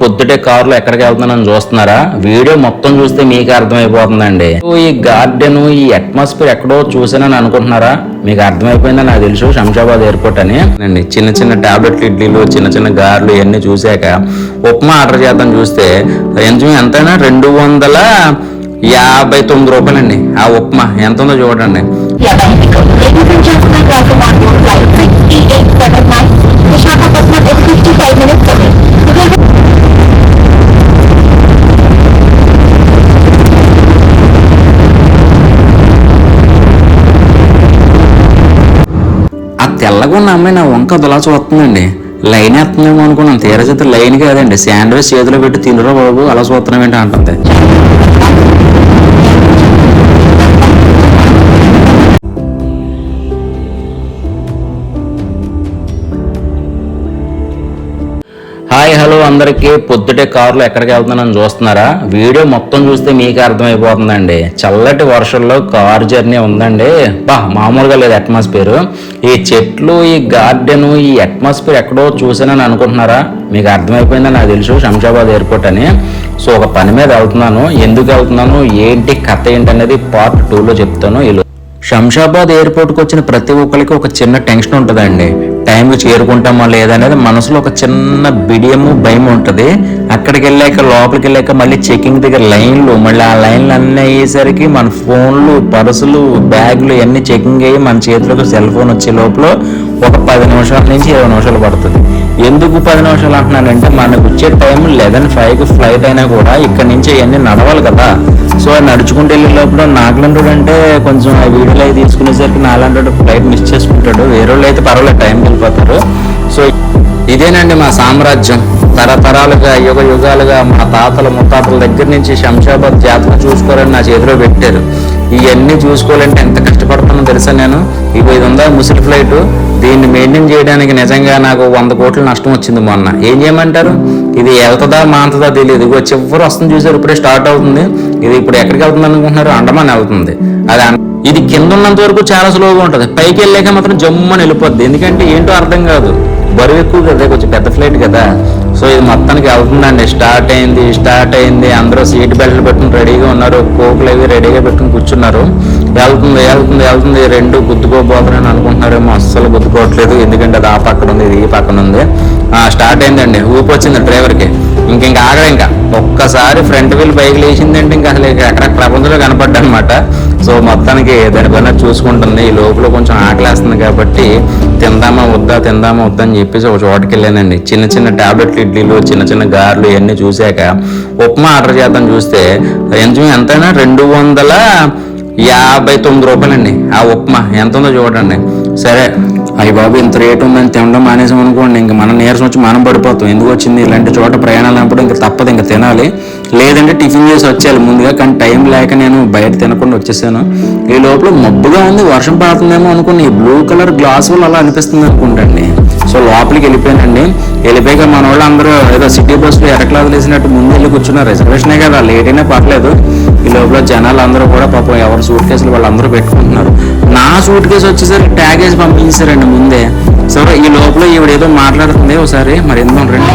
పొద్దుటే కారులో ఎక్కడికి వెళ్తున్నానని చూస్తున్నారా? వీడియో మొత్తం చూస్తే మీకు అర్థమైపోతుందండి. ఈ గార్డెన్ ఈ అట్మాస్ఫియర్ ఎక్కడో చూసానని అనుకుంటున్నారా? మీకు అర్థమైపోయిందని నాకు తెలుసు, శంషాబాద్ ఎయిర్పోర్ట్ అని. చిన్న చిన్న టాబ్లెట్లు, ఇడ్లీలు, చిన్న చిన్న గారెలు ఇవన్నీ చూశాక ఉప్మా ఆర్డర్ చేద్దాం చూస్తే ఎంతైనా 259 రూపాయలండి. ఆ ఉప్మా ఎంత ఉందో చూడండి. ఆ తెల్లగా ఉన్న అమ్మాయి నా వంక దొలా చూస్తుందండి. లైన్ వేస్తుందేమో అనుకున్నాను, తీరా చేత లైన్ కాదండి, శాండ్విచ్ చేతిలో పెట్టి తినరా బాబు అలా చూస్తున్నాం ఏంటి అంటుంది. హాయ్ హలో అందరికీ. పొద్దుటే కారులో ఎక్కడికి వెళ్తున్నానని చూస్తున్నారా? వీడియో మొత్తం చూస్తే మీకు అర్థమైపోతుందండి. చల్లటి వర్షంలో కార్ జర్నీ ఉందండి. మామూలుగా లేదు అట్మాస్ఫియర్. ఈ చెట్లు, ఈ గార్డెన్, ఈ అట్మాస్ఫియర్ ఎక్కడో చూసానని అనుకుంటున్నారా? మీకు అర్థమైపోయిందని నాకు తెలుసు, శంషాబాద్ ఎయిర్పోర్ట్ అని. సో ఒక పని మీద వెళ్తున్నాను. ఎందుకు వెళ్తున్నాను, ఏంటి కథ ఏంటి అనేది పార్ట్ 2లో చెప్తాను. శంషాబాద్ ఎయిర్పోర్ట్కి వచ్చిన ప్రతి ఒక్కరికి ఒక చిన్న టెన్షన్ ఉంటుందండి. టైంకి చేరుకుంటామా లేదనేది మనసులో ఒక చిన్న బిడియము, భయం ఉంటుంది. అక్కడికి వెళ్ళాక, లోపలికి వెళ్ళాక మళ్ళీ చెకింగ్ దగ్గర లైన్లు, మళ్ళీ ఆ లైన్లు అన్నీ అయ్యేసరికి మన ఫోన్లు, పర్సులు, బ్యాగులు ఇవన్నీ చెకింగ్ అయ్యి మన చేతిలోకి సెల్ ఫోన్ వచ్చే లోపల ఒక 10 నిమిషాల నుంచి 20 నిమిషాలు పడుతుంది. ఎందుకు 10 నిమిషాలు అంటున్నానంటే, మనకు వచ్చే టైం 11:05 ఫ్లైట్ అయినా కూడా ఇక్కడ నుంచి అవన్నీ నడవాలి కదా. సో నడుచుకుంటూ వెళ్ళే లోపల నాగలండు అంటే కొంచెం ఆ వీడియోలు అవి తీసుకునేసరికి నాలంటాడు ఫ్లైట్ మిస్ చేసుకుంటాడు. వేరే వాళ్ళు అయితే పర్వాలేదు, టైంకి వెళ్ళిపోతారు. సో ఇదేనండి మా సామ్రాజ్యం. తరతరాలుగా, యుగ యుగాలుగా మా తాతల ముత్తాతల దగ్గర నుంచి శంషాబాద్ జాతర చూసుకోవాలని నా చేతిలో పెట్టారు. ఇవన్నీ చూసుకోవాలంటే ఎంత కష్టపడుతున్నానో తెలుసా నేను. ఇది ఉందా ముసిలి ఫ్లైట్, దీన్ని మెయింటైన్ చేయడానికి నిజంగా నాకు 100 కోట్ల నష్టం వచ్చింది మొన్న. ఏం చేయమంటారు, ఇది వెళ్తుందా మాంతదా తెలియదు. ఇగో చివరి వస్తుంది చూసారు, ఇప్పుడే స్టార్ట్ అవుతుంది. ఇది ఇప్పుడు ఎక్కడికి వెళ్తుంది అనుకుంటున్నారు? అండమాన్ వెళ్తుంది. ఇది కింద ఉన్నంత వరకు చాలా స్లోగా ఉంటుంది, పైకి వెళ్ళాక మాత్రం జమ్మని వెళ్ళిపోద్ది. ఎందుకంటే ఏంటో అర్థం కాదు, బరువు ఎక్కువ కదా, కొంచెం పెద్ద ఫ్లైట్ కదా. సో ఇది మొత్తానికి వెళ్తుందండి. స్టార్ట్ అయింది. అందరూ సీట్ బెల్ట్లు పెట్టుకుని రెడీగా ఉన్నారు, కోకులు అవి రెడీగా పెట్టుకుని కూర్చున్నారు. వెళ్తుంది 2 గుద్దుకోబోతున్నాను అనుకుంటున్నారేమో, అస్సలు గుద్దుకోవట్లేదు. ఎందుకంటే అది ఆ పక్కన ఉంది, ఇది ఈ పక్కన ఉంది. స్టార్ట్ అయిందండి. ఊపి వచ్చింది డ్రైవర్కి. ఇంక ఆగడం. ఇంకా ఒక్కసారి ఫ్రంట్ వీల్ పైకి లేచిందంటే ఇంకా అసలు ఎక్కడ ప్రపంచంలో కనపడ్డా అనమాట. సో మొత్తానికి దానిపైన చూసుకుంటుంది. ఈ లోపల కొంచెం ఆకలేస్తుంది కాబట్టి తిందామా వద్దా అని చెప్పేసి ఒక చోటకి వెళ్ళానండి. చిన్న చిన్న టాబ్లెట్లు, ఇడ్లీలు, చిన్న చిన్న గారెలు ఇవన్నీ చూశాక ఉప్మా ఆర్డర్ చేద్దాం చూస్తే ఎంతైనా 259 రూపాయలండి. ఆ ఉప్మా ఎంత ఉందో చూడండి. సరే అయ్యి బాబు ఇంత రేటు ఉందని తినడం మానేసాం అనుకోండి, ఇంక మనం నీరసం వచ్చి మనం పడిపోతాం. ఎందుకు వచ్చింది ఇలాంటి చోట ప్రయాణాలు అన్నప్పుడు ఇంకా తప్పదు, ఇంకా తినాలి. లేదంటే టిఫిన్ చేసి వచ్చేయాలి ముందుగా. కానీ టైం లేక నేను బయట తినకుండా వచ్చేసాను. ఈ లోపల మబ్బుగా ఉంది, వర్షం పడుతుందేమో అనుకుని ఈ బ్లూ కలర్ గ్లాస్ వల్ల అలా అనిపిస్తుంది అనుకుంటండి. సో లోపలికి వెళ్ళిపోయానండి. వెళ్ళిపోయాక మన వాళ్ళు అందరూ ఏదో సిటీ బస్సులో ఎరక్లాదులు వేసినట్టు ముందు వెళ్ళి కూర్చున్నారు. రిజర్వేషనే కదా, లేట్ అయినా పర్లేదు. ఈ లోపల జనాలు అందరూ కూడా పాపం ఎవరు సూట్ కేసులు వాళ్ళందరూ పెట్టుకుంటున్నారు. నా సూట్ కేసు వచ్చేసరికి ట్యాగ్ వేసి పంపించారండి ముందే. సో ఈ లోపల ఈవిడ ఏదో మాట్లాడుతుంది, ఒకసారి మరి ఎందుకు రండి.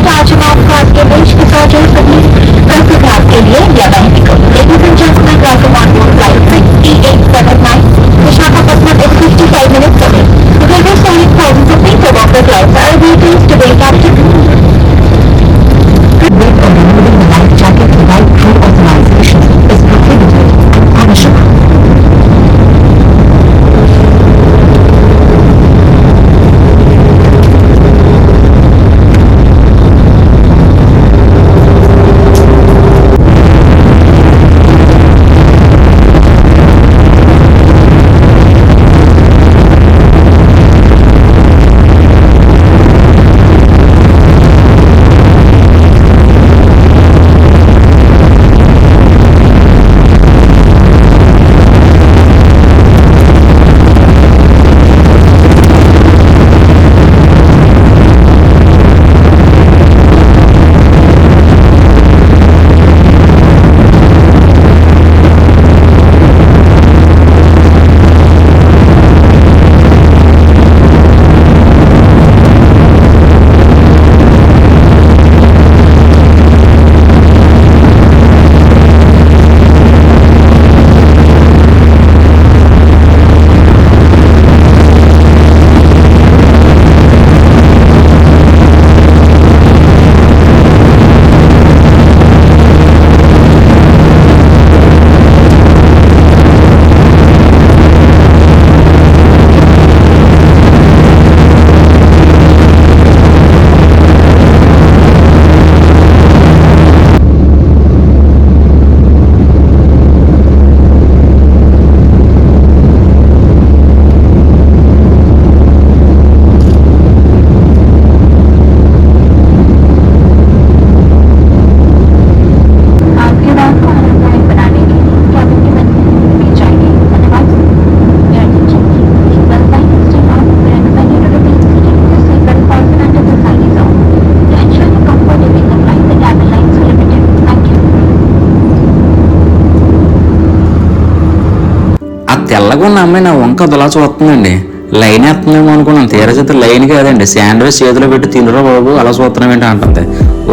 తెల్లగా ఉన్న అమ్మాయి నా వంక అదలా చూస్తుందండి. లైన్ వేస్తుందేమో అనుకున్నాను, తీరా చేత లైన్ కాదండి, శాండ్విచ్ చేతిలో పెట్టి తినరా బాబు అలా చూస్తున్నాం ఏంటి అంటుంది.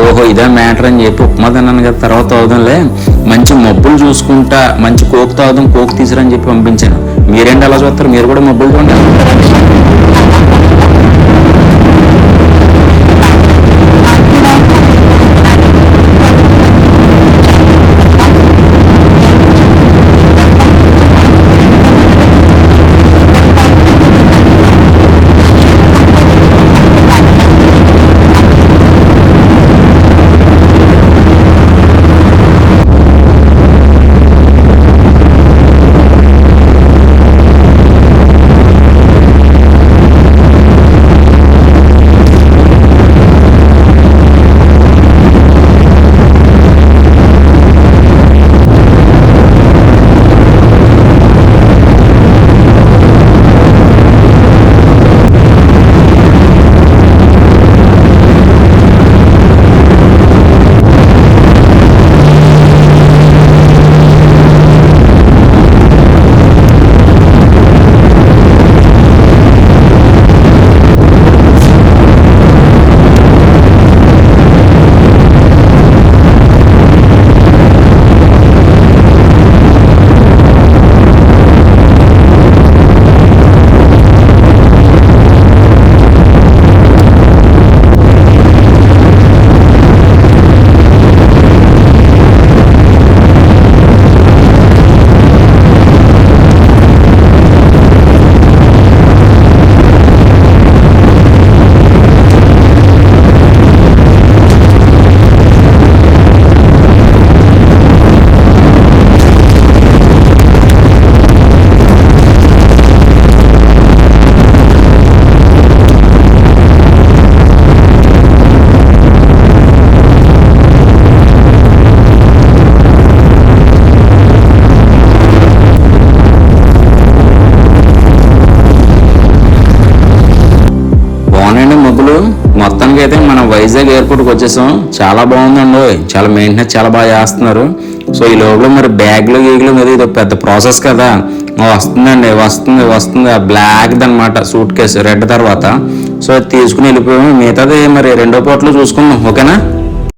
ఓహో ఇదే మ్యాటర్ అని చెప్పి ఉప్మా తిన్నాను కదా, తర్వాత తాగుదాంలే, మంచి మబ్బులు చూసుకుంటా మంచి కోక్ తాగుదాం, కోక్ తీసిరని చెప్పి పంపించాను. మీరేంటి అలా చూస్తారు, మీరు కూడా మబ్బులు చూడండి. మొత్తానికి అయితే మనం వైజాగ్ ఎయిర్పోర్ట్కి వచ్చేసాం. చాలా బాగుందండి, చాలా మెయింటెనెన్స్ చాలా బాగా చేస్తున్నారు. సో ఈ లోపల మరి బ్యాగ్లు గీగ్లు మీద ఇది పెద్ద ప్రాసెస్ కదా, వస్తుందండి వస్తుంది ఆ బ్లాక్ది అనమాట సూట్ కేసు రెడ్ తర్వాత. సో తీసుకుని వెళ్ళిపోయాము, మిగతాది మరి రెండో పోర్ట్లో చూసుకుందాం. ఓకేనా?